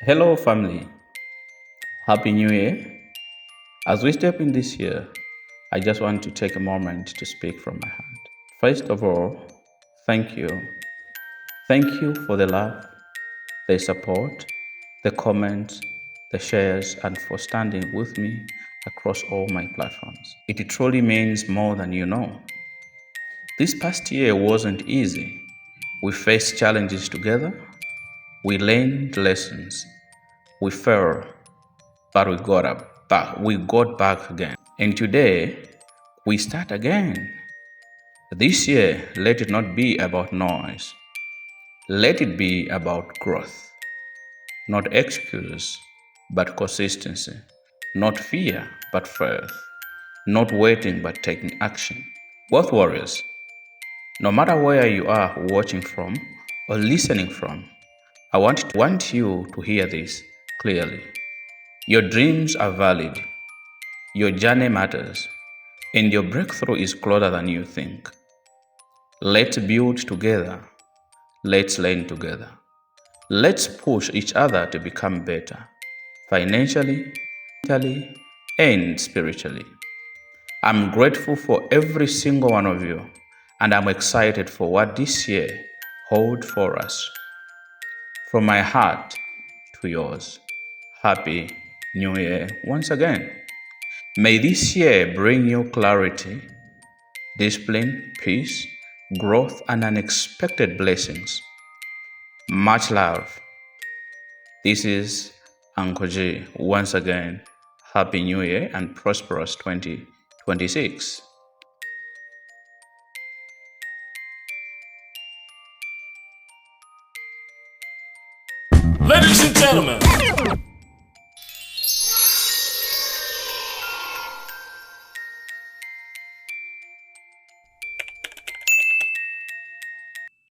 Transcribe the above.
Hello, family. Happy New Year. As we step in this year, I just want to take a moment to speak from my heart. First of all, thank you. Thank you for the love, the support, the comments, the shares, and for standing with me across all my platforms. It truly means more than you know. This past year wasn't easy. We faced challenges together, we learned lessons, we fell, but we got back again. And today, we start again. This year, let it not be about noise. Let it be about growth. Not excuses, but consistency. Not fear, but faith. Not waiting, but taking action. Both warriors, no matter where you are watching from or listening from, I want you to hear this clearly. Your dreams are valid. Your journey matters. And your breakthrough is closer than you think. Let's build together. Let's learn together. Let's push each other to become better, financially, mentally, and spiritually. I'm grateful for every single one of you, and I'm excited for what this year holds for us. From my heart to yours, Happy New Year once again. May this year bring you clarity, discipline, peace, growth, and unexpected blessings. Much love. This is UncleG. Once again, Happy New Year and prosperous 2026. Ladies and gentlemen,